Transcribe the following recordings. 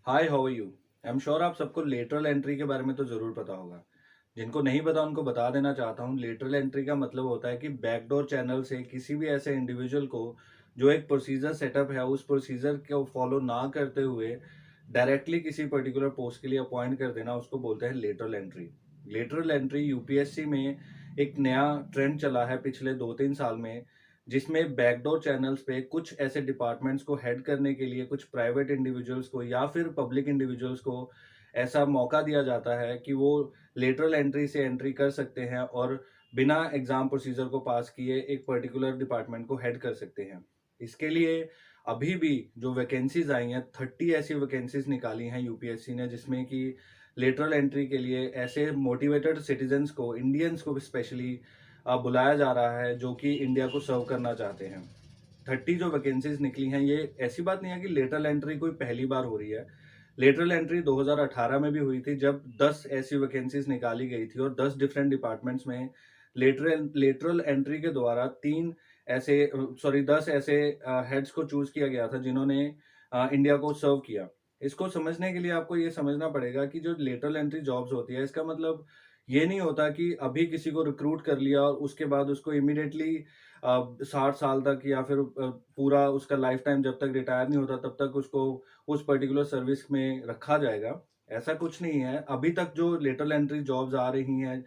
Hi, how are you? I am sure आप सबको lateral entry के बारे में तो ज़रूर पता होगा। जिनको नहीं पता उनको बता देना चाहता हूँ। लेटरल एंट्री का मतलब होता है कि बैकडोर चैनल से किसी भी ऐसे इंडिविजुअल को जो एक प्रोसीजर सेटअप है, उस प्रोसीजर को फॉलो ना करते हुए डायरेक्टली किसी पर्टिकुलर पोस्ट के लिए अपॉइंट कर देना, उसको बोलते हैं lateral entry. Lateral entry UPSC में एक नया ट्रेंड चला है पिछले 2-3 साल में, जिसमें बैकडोर चैनल्स पे कुछ ऐसे डिपार्टमेंट्स को हेड करने के लिए कुछ प्राइवेट इंडिविजुअल्स को या फिर पब्लिक इंडिविजुअल्स को ऐसा मौका दिया जाता है कि वो लेटरल एंट्री से एंट्री कर सकते हैं और बिना एग्जाम प्रोसीजर को पास किए एक पर्टिकुलर डिपार्टमेंट को हेड कर सकते हैं। इसके लिए अभी भी जो वैकेंसीज आई हैं, 30 ऐसी वैकेंसीज निकाली हैं यूपीएससी ने, जिसमें कि लेटरल एंट्री के लिए ऐसे मोटिवेटेड सिटीजन्स को, इंडियंस को स्पेशली बुलाया जा रहा है जो कि इंडिया को सर्व करना चाहते हैं। 30 जो वैकेंसीज निकली हैं, ये ऐसी बात नहीं है कि लेटरल एंट्री कोई पहली बार हो रही है। लेटरल एंट्री 2018 में भी हुई थी, जब 10 ऐसी वैकेंसीज निकाली गई थी और 10 डिफरेंट डिपार्टमेंट्स में लेटरल लेटरल एंट्री के द्वारा 10 ऐसे हेड्स को चूज किया गया था जिन्होंने इंडिया को सर्व किया। इसको समझने के लिए आपको ये समझना पड़ेगा कि जो लेटरल एंट्री जॉब्स होती है, इसका मतलब ये नहीं होता कि अभी किसी को रिक्रूट कर लिया और उसके बाद उसको इमीडिएटली 60 साल तक या फिर पूरा उसका लाइफ टाइम जब तक रिटायर नहीं होता तब तक उसको उस पर्टिकुलर सर्विस में रखा जाएगा। ऐसा कुछ नहीं है। अभी तक जो लेटरल एंट्री जॉब्स आ रही हैं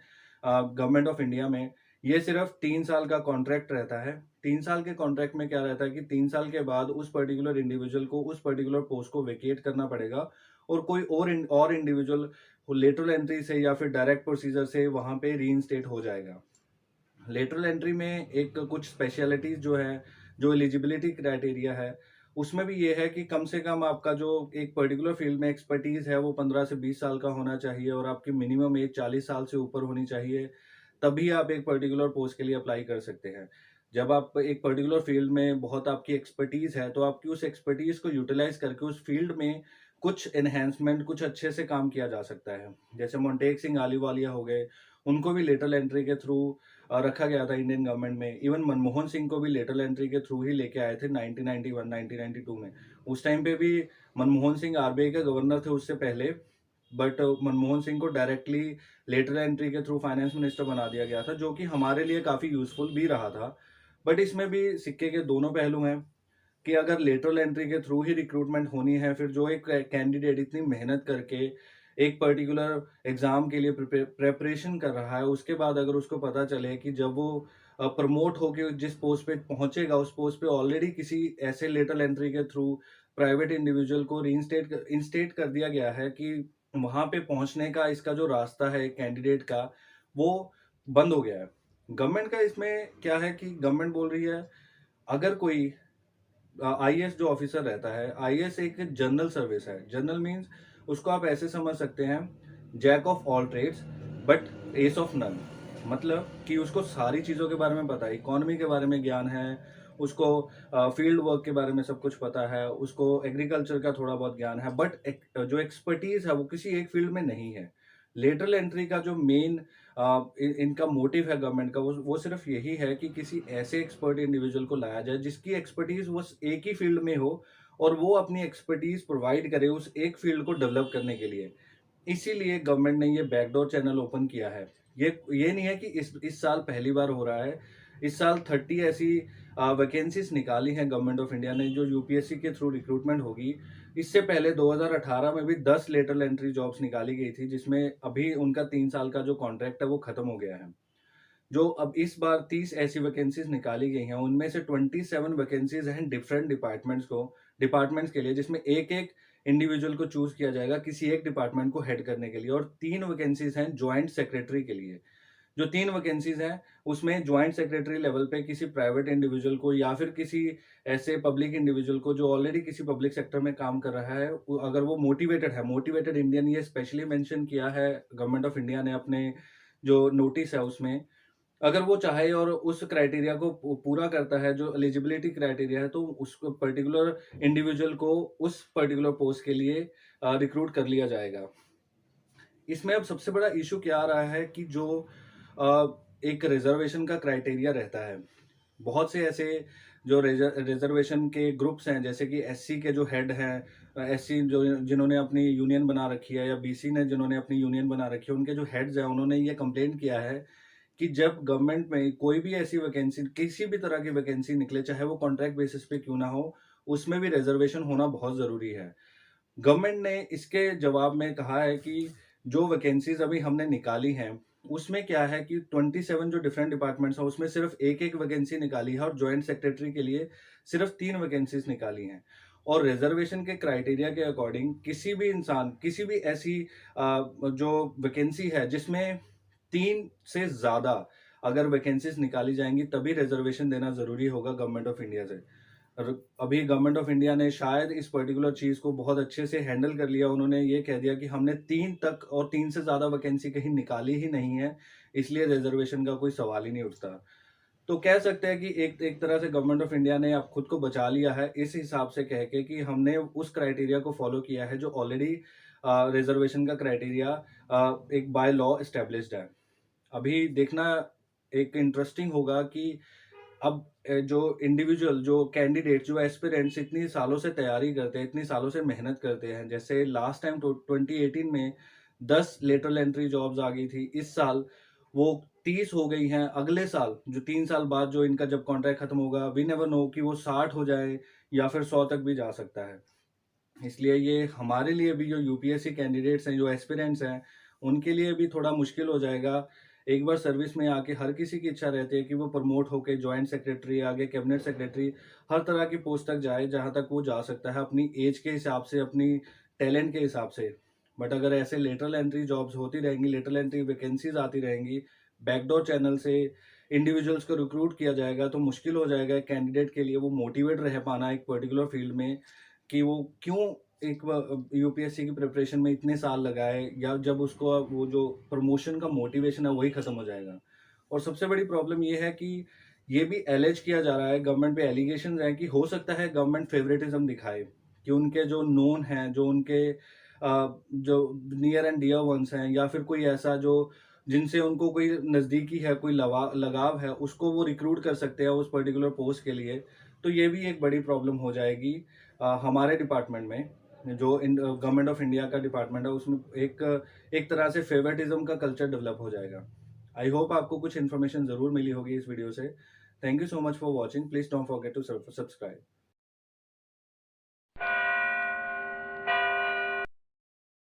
गवर्नमेंट ऑफ इंडिया में, ये सिर्फ 3 साल का कॉन्ट्रैक्ट रहता है। 3 साल के कॉन्ट्रैक्ट में क्या रहता है कि 3 साल के बाद उस पर्टिकुलर इंडिविजुअल को उस पर्टिकुलर पोस्ट को वेकेट करना पड़ेगा और कोई और इंडिविजुअल लेटरल एंट्री से या फिर डायरेक्ट प्रोसीजर से वहाँ पे रीइंस्टेट हो जाएगा। लेटरल एंट्री में एक कुछ स्पेशलिटीज जो है, जो एलिजिबिलिटी क्राइटेरिया है, उसमें भी ये है कि कम से कम आपका जो एक पर्टिकुलर फील्ड में एक्सपर्टीज है वो 15 से 20 साल का होना चाहिए और आपकी मिनिमम एज 40 साल से ऊपर होनी चाहिए। तभी आप एक पर्टिकुलर पोस्ट के लिए अप्लाई कर सकते हैं। जब आप एक पर्टिकुलर फील्ड में बहुत आपकी एक्सपर्टीज है, तो आपकी उस एक्सपर्टीज को यूटिलाइज करके उस फील्ड में कुछ एनहेंसमेंट, कुछ अच्छे से काम किया जा सकता है। जैसे मोन्टेक सिंह आहलूवालिया हो गए, उनको भी लेटरल एंट्री के थ्रू रखा गया था इंडियन गवर्नमेंट में। इवन मनमोहन सिंह को भी लेटरल एंट्री के थ्रू ही लेके आए थे 1991 1992 में। उस टाइम पे भी मनमोहन सिंह आरबीआई के गवर्नर थे उससे पहले, बट मनमोहन सिंह को डायरेक्टली लेटरल एंट्री के थ्रू फाइनेंस मिनिस्टर बना दिया गया था, जो कि हमारे लिए काफ़ी यूज़फुल भी रहा था। बट इसमें भी सिक्के के दोनों पहलू हैं कि अगर लेटरल एंट्री के थ्रू ही रिक्रूटमेंट होनी है, फिर जो एक कैंडिडेट इतनी मेहनत करके एक पर्टिकुलर एग्जाम के लिए प्रिपरेशन कर रहा है, उसके बाद अगर उसको पता चले कि जब वो प्रमोट होके जिस पोस्ट पे पहुंचेगा, उस पोस्ट पे ऑलरेडी किसी ऐसे लेटरल एंट्री के थ्रू प्राइवेट इंडिविजुअल को इंस्टेट कर दिया गया है कि वहां पे पहुंचने का इसका जो रास्ता है कैंडिडेट का, वो बंद हो गया है। गवर्नमेंट का इसमें क्या है कि गवर्नमेंट बोल रही है, अगर कोई आईएएस जो ऑफिसर रहता है, आईएएस एक जनरल सर्विस है। जनरल मीन्स उसको आप ऐसे समझ सकते हैं, jack of all trades but ace of none. मतलब कि उसको सारी चीज़ों के बारे में पता है, इकोनॉमी के बारे में ज्ञान है, उसको फील्ड वर्क के बारे में सब कुछ पता है, उसको एग्रीकल्चर का थोड़ा बहुत ज्ञान है, बट जो एक्सपर्टीज है वो किसी एक फील्ड में नहीं है। लेटरल एंट्री का जो मेन इनका मोटिव है गवर्नमेंट का, वो सिर्फ यही है कि किसी ऐसे एक्सपर्ट इंडिविजुअल को लाया जाए जिसकी एक्सपर्टीज वो एक ही फील्ड में हो और वो अपनी एक्सपर्टीज प्रोवाइड करे उस एक फील्ड को डेवलप करने के लिए। इसीलिए गवर्नमेंट ने ये बैकडोर चैनल ओपन किया है। ये नहीं है कि इस साल पहली बार हो रहा है। इस साल 30 ऐसी वैकेंसीज निकाली हैं गवर्नमेंट ऑफ इंडिया ने, जो यूपीएससी के थ्रू रिक्रूटमेंट होगी। इससे पहले 2018 में भी 10 लेटरल एंट्री जॉब्स निकाली गई थी, जिसमें अभी उनका 3 साल का जो कॉन्ट्रैक्ट है वो खत्म हो गया है। जो अब इस बार 30 ऐसी वैकेंसीज निकाली गई हैं, उनमें से 27 वैकेंसीज हैं डिफरेंट डिपार्टमेंट्स के लिए, जिसमें एक-एक इंडिविजुअल को चूज़ किया जाएगा किसी एक डिपार्टमेंट को हेड करने के लिए, और 3 वैकेंसीज हैं जॉइंट सेक्रेटरी के लिए। जो 3 वैकेंसीज हैं, उसमें जॉइंट सेक्रेटरी लेवल पे किसी प्राइवेट इंडिविजुअल को या फिर किसी ऐसे पब्लिक इंडिविजुअल को जो ऑलरेडी किसी पब्लिक सेक्टर में काम कर रहा है, अगर वो मोटिवेटेड इंडियन, ये स्पेशली मेंशन किया है गवर्नमेंट ऑफ इंडिया ने अपने जो नोटिस है उसमें। अगर वो चाहे और उस क्राइटेरिया को पूरा करता है, जो एलिजिबिलिटी क्राइटेरिया है, तो उसको पर्टिकुलर इंडिविजुअल को उस पर्टिकुलर पोस्ट के लिए रिक्रूट कर लिया जाएगा। इसमें अब सबसे बड़ा इश्यू क्या आ रहा है कि जो एक रिजर्वेशन का क्राइटेरिया रहता है, बहुत से ऐसे जो रिजर्वेशन के ग्रुप्स हैं, जैसे कि एससी के जो हेड हैं, एससी जो जिन्होंने अपनी यूनियन बना रखी है या बीसी ने जिन्होंने अपनी यूनियन बना रखी है, उनके जो हेड्स हैं उन्होंने ये कंप्लेंट किया है कि जब गवर्नमेंट में कोई भी ऐसी वैकेंसी, किसी भी तरह की वैकेंसी निकले, चाहे वो कॉन्ट्रैक्ट बेसिस पे क्यों ना हो, उसमें भी रिजर्वेशन होना बहुत ज़रूरी है। गवर्नमेंट ने इसके जवाब में कहा है कि जो वैकेंसीज़ अभी हमने निकाली हैं, उसमें क्या है कि 27 जो डिफरेंट डिपार्टमेंट्स हैं, उसमें सिर्फ़ 1-1 वैकेंसी निकाली है और जॉइंट सेक्रेटरी के लिए सिर्फ़ 3 वैकेंसीज़ निकाली हैं। और रिज़र्वेशन के क्राइटेरिया के अकॉर्डिंग किसी भी इंसान, किसी भी ऐसी जो वैकेंसी है जिसमें 3 से ज़्यादा अगर वैकेंसीज़ निकाली जाएँगी, तभी रिज़र्वेशन देना ज़रूरी होगा गवर्नमेंट ऑफ इंडिया से। और अभी गवर्नमेंट ऑफ इंडिया ने शायद इस पर्टिकुलर चीज़ को बहुत अच्छे से हैंडल कर लिया। उन्होंने ये कह दिया कि हमने 3 तक और 3 से ज़्यादा वैकेंसी कहीं निकाली ही नहीं है, इसलिए रिज़र्वेशन का कोई सवाल ही नहीं उठता। तो कह सकते हैं कि एक एक तरह से गवर्नमेंट ऑफ इंडिया ने अब खुद को बचा लिया है, इस हिसाब से कह के कि हमने उस क्राइटेरिया को फ़ॉलो किया है जो ऑलरेडी रिज़र्वेशन का क्राइटेरिया एक बाय लॉ एस्टेब्लिश्ड है। अभी देखना एक इंटरेस्टिंग होगा कि अब जो इंडिविजुअल, जो कैंडिडेट, जो एस्पिरेंट्स इतनी सालों से तैयारी करते हैं, इतनी सालों से मेहनत करते हैं, जैसे लास्ट टाइम 2018 में 10 लेटरल एंट्री जॉब्स आ गई थी, इस साल वो 30 हो गई हैं, अगले साल जो 3 साल बाद जो इनका जब कॉन्ट्रैक्ट खत्म होगा, वी नेवर नो कि वो 60 हो जाए या फिर 100 तक भी जा सकता है। इसलिए ये हमारे लिए भी, जो यूपीएससी कैंडिडेट्स हैं, जो एस्पिरेंट्स हैं, उनके लिए भी थोड़ा मुश्किल हो जाएगा। एक बार सर्विस में आके हर किसी की इच्छा रहती है कि वो प्रमोट होके जॉइंट सेक्रेटरी, आगे कैबिनेट सेक्रेटरी, हर तरह की पोस्ट तक जाए, जहाँ तक वो जा सकता है अपनी एज के हिसाब से, अपनी टैलेंट के हिसाब से। बट अगर ऐसे लेटरल एंट्री जॉब्स होती रहेंगी, लेटरल एंट्री वैकेंसीज़ आती रहेंगी, बैकडोर चैनल से इंडिविजुअल्स को रिक्रूट किया जाएगा, तो मुश्किल हो जाएगा कैंडिडेट के लिए वो मोटिवेट रह पाना एक पर्टिकुलर फील्ड में, कि वो क्यों एक यूपीएससी की प्रिपरेशन में इतने साल लगाए, या जब उसको अब वो जो प्रमोशन का मोटिवेशन है वही खत्म हो जाएगा। और सबसे बड़ी प्रॉब्लम ये है कि ये भी एलिज किया जा रहा है, गवर्नमेंट पे एलिगेशन है कि हो सकता है गवर्नमेंट फेवरेटिज्म दिखाए, कि उनके जो नोन हैं, जो उनके जो नियर एंड डियर वंस हैं, या फिर कोई ऐसा जो जिनसे उनको कोई नज़दीकी है, कोई लगाव है, उसको वो रिक्रूट कर सकते हैं उस पर्टिकुलर पोस्ट के लिए। तो ये भी एक बड़ी प्रॉब्लम हो जाएगी हमारे डिपार्टमेंट में, जो गवर्नमेंट ऑफ इंडिया का डिपार्टमेंट है, उसमें एक एक तरह से फेवरेटिज्म का कल्चर डेवलप हो जाएगा। आई होप आपको कुछ इन्फॉर्मेशन ज़रूर मिली होगी इस वीडियो से। Thank you so much for watching. Please don't forget to subscribe.